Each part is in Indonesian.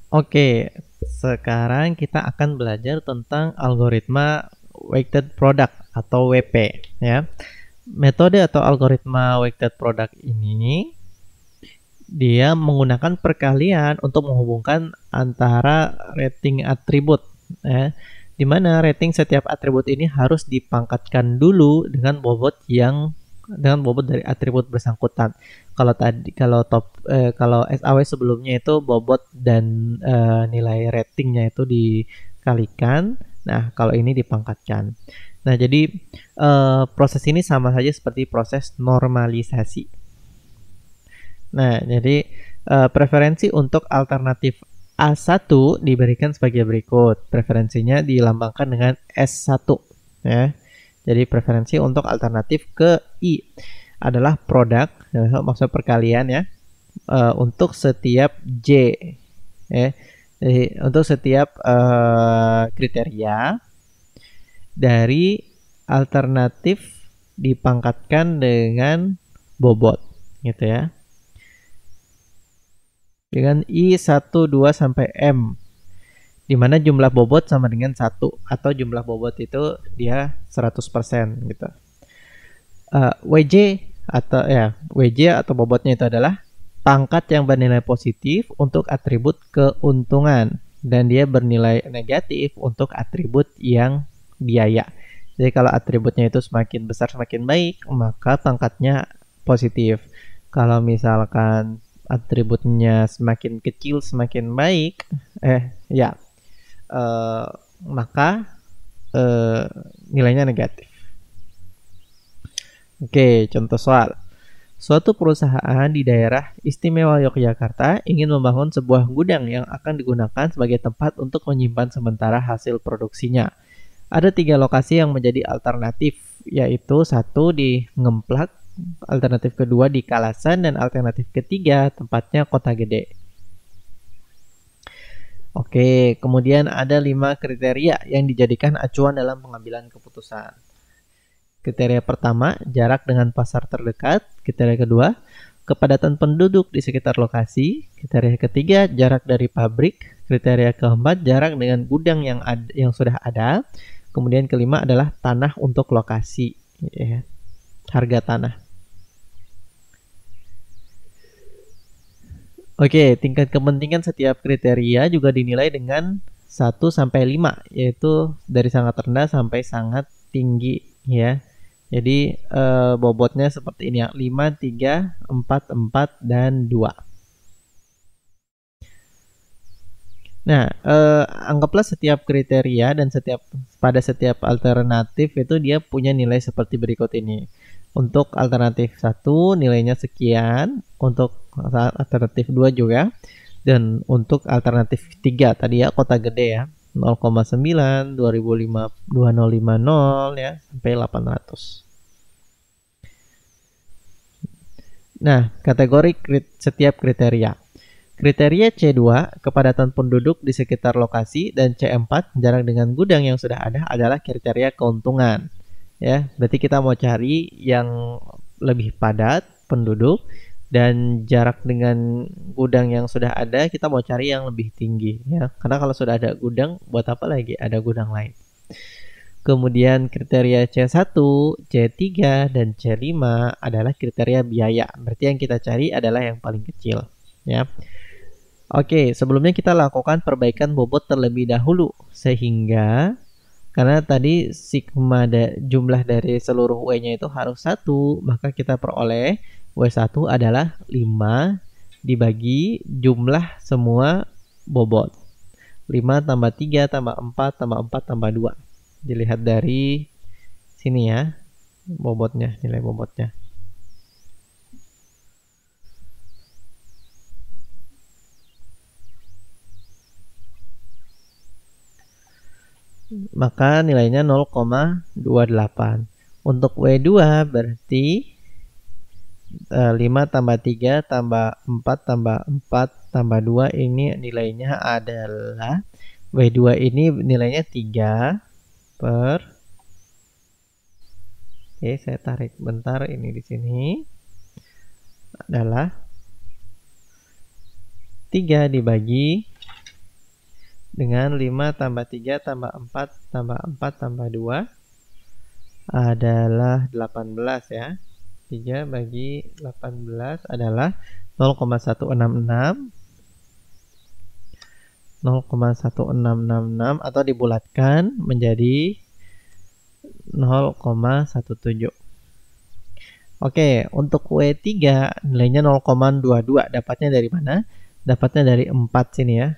Oke, sekarang kita akan belajar tentang algoritma weighted product atau WP ya. Metode atau algoritma weighted product ini dia menggunakan perkalian untuk menghubungkan antara rating atribut ya. Di mana rating setiap atribut ini harus dipangkatkan dulu dengan bobot dari atribut bersangkutan. Kalau SAW sebelumnya itu bobot dan nilai ratingnya itu dikalikan. Nah, kalau ini dipangkatkan. Nah, jadi proses ini sama saja seperti proses normalisasi. Nah, jadi preferensi untuk alternatif A1 diberikan sebagai berikut. Preferensinya dilambangkan dengan S1 ya. Jadi preferensi untuk alternatif ke I adalah produk, maksud perkalian ya, untuk setiap J ya. Jadi untuk setiap kriteria dari alternatif dipangkatkan dengan bobot gitu ya. Dengan I1, 2 sampai M, di mana jumlah bobot sama dengan 1 atau jumlah bobot itu dia 100% gitu. WJ atau bobotnya itu adalah pangkat yang bernilai positif untuk atribut keuntungan dan dia bernilai negatif untuk atribut yang biaya. Jadi kalau atributnya itu semakin besar semakin baik, maka pangkatnya positif. Kalau misalkan atributnya semakin kecil semakin baik, ya, maka nilainya negatif. Oke, contoh soal. Suatu perusahaan di daerah istimewa Yogyakarta ingin membangun sebuah gudang yang akan digunakan sebagai tempat untuk menyimpan sementara hasil produksinya. Ada 3 lokasi yang menjadi alternatif, yaitu satu di Ngemplak, alternatif kedua di Kalasan, dan alternatif ketiga tempatnya Kota Gede. Oke, kemudian ada 5 kriteria yang dijadikan acuan dalam pengambilan keputusan. Kriteria pertama, jarak dengan pasar terdekat. Kriteria kedua, kepadatan penduduk di sekitar lokasi. Kriteria ketiga, jarak dari pabrik. Kriteria keempat, jarak dengan gudang yang sudah ada. Kemudian kelima adalah tanah untuk lokasi, ya, harga tanah. Oke, tingkat kepentingan setiap kriteria juga dinilai dengan 1 sampai 5, yaitu dari sangat rendah sampai sangat tinggi ya. Jadi bobotnya seperti ini ya, 5, 3, 4, 4, dan 2. Nah, anggaplah setiap kriteria dan pada setiap alternatif itu dia punya nilai seperti berikut ini. Untuk alternatif 1 nilainya sekian, untuk alternatif 2 juga, dan untuk alternatif 3 tadi ya Kota Gede ya, 0,9, 2050 ya, sampai 800. Nah, kategori setiap kriteria. Kriteria C2, kepadatan penduduk di sekitar lokasi, dan C4, jarak dengan gudang yang sudah ada adalah kriteria keuntungan. Ya, berarti kita mau cari yang lebih padat penduduk dan jarak dengan gudang yang sudah ada kita mau cari yang lebih tinggi ya. Karena kalau sudah ada gudang, buat apa lagi ada gudang lain? Kemudian kriteria C1, C3, dan C5 adalah kriteria biaya. Berarti yang kita cari adalah yang paling kecil ya. Oke, sebelumnya kita lakukan perbaikan bobot terlebih dahulu sehingga karena tadi sigma jumlah dari seluruh W-nya itu harus 1, maka kita peroleh W1 adalah 5 dibagi jumlah semua bobot. 5 tambah 3 tambah 4 tambah 4 tambah 2. Dilihat dari sini ya, bobotnya, nilai bobotnya. Maka nilainya 0,28. Untuk W2 berarti 5 tambah 3 tambah 4 tambah 4 tambah 2 ini nilainya adalah W2 ini nilainya 3 per, oke saya tarik bentar ini di sini, adalah 3 dibagi dengan 5 tambah 3 tambah 4 tambah 4 tambah 2 adalah 18 ya. 3 bagi 18 adalah 0,166 0,1666 atau dibulatkan menjadi 0,17. Oke, untuk W3 nilainya 0,22. Dapatnya dari mana? Dapatnya dari 4 sini ya.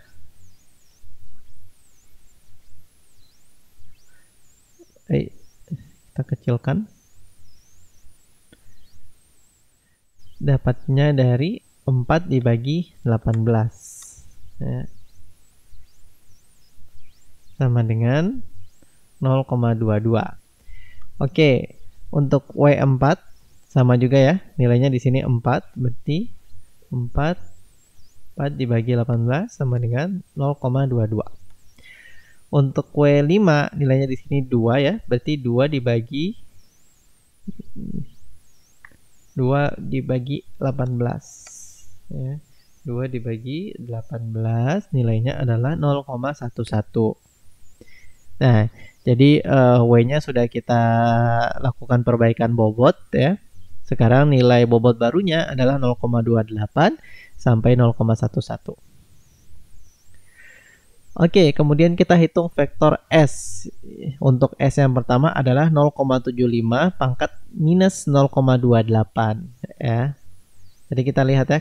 Kita kecilkan. Dapatnya dari 4 dibagi 18. Ya. Sama dengan 0,22. Oke, untuk W4 sama juga ya, nilainya di sini 4, berarti 4 dibagi 18 sama dengan 0,22. Untuk W5 nilainya di sini 2 ya, berarti 2 dibagi 18 ya. 2 dibagi 18 nilainya adalah 0,11. Nah, jadi W-nya sudah kita lakukan perbaikan bobot ya. Sekarang nilai bobot barunya adalah 0,28 sampai 0,11. Oke, kemudian kita hitung vektor S. Untuk S yang pertama adalah 0,75 pangkat minus 0,28 ya. Jadi kita lihat ya,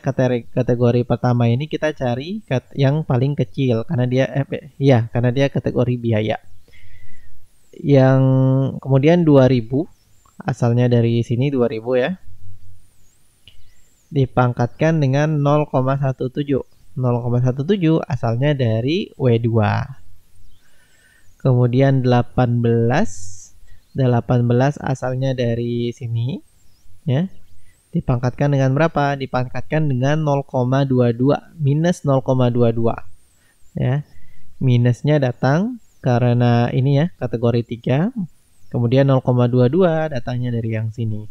kategori pertama ini kita cari yang paling kecil karena dia kategori biaya. Yang kemudian 2000 asalnya dari sini 2000 ya. Dipangkatkan dengan 0,17. 0,17 asalnya dari W2. Kemudian 18 asalnya dari sini ya. Dipangkatkan dengan berapa? Dipangkatkan dengan 0,22 minus 0,22 ya. Minusnya datang karena ini ya, kategori 3. Kemudian 0,22 datangnya dari yang sini.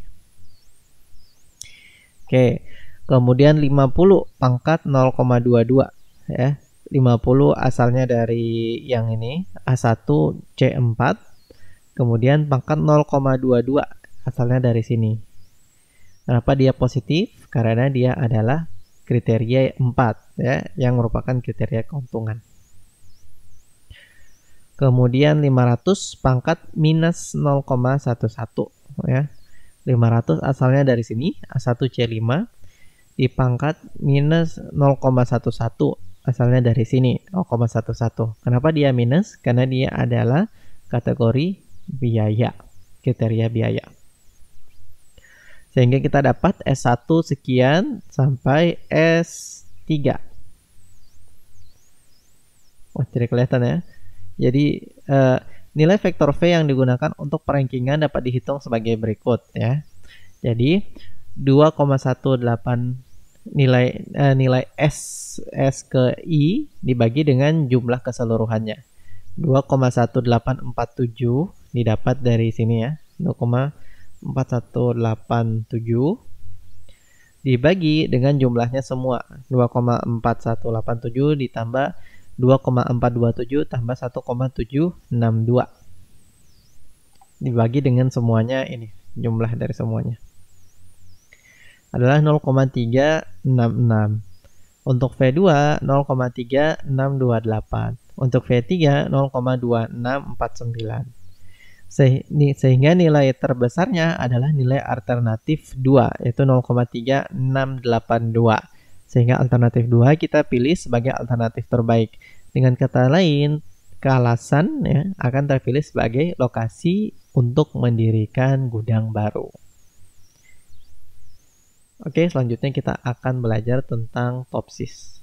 Oke. Kemudian 50 pangkat 0,22 ya. 50 asalnya dari yang ini A1 C4. Kemudian pangkat 0,22 asalnya dari sini. Kenapa dia positif? Karena dia adalah kriteria 4 ya, yang merupakan kriteria keuntungan. Kemudian 500 pangkat minus 0,11 ya. 500 asalnya dari sini A1 C5 dipangkat minus 0,11 asalnya dari sini 0,11. Kenapa dia minus? Karena dia adalah kategori biaya, kriteria biaya. Sehingga kita dapat S1 sekian sampai S3. Oh, jadi kelihatan ya. Jadi nilai vektor V yang digunakan untuk perankingan dapat dihitung sebagai berikut ya. Jadi 2,18 nilai S ke I dibagi dengan jumlah keseluruhannya. 2,1847 didapat dari sini ya. 2,4187 dibagi dengan jumlahnya semua. 2,4187 ditambah 2,427 tambah 1,762 dibagi dengan semuanya, ini jumlah dari semuanya adalah 0,366. Untuk V2 0,3628. Untuk V3 0,2649. Sehingga nilai terbesarnya adalah nilai alternatif 2 yaitu 0,3682. Sehingga alternatif 2 kita pilih sebagai alternatif terbaik. Dengan kata lain, Kalasan ya, akan terpilih sebagai lokasi untuk mendirikan gudang baru. Oke, selanjutnya kita akan belajar tentang Topsis.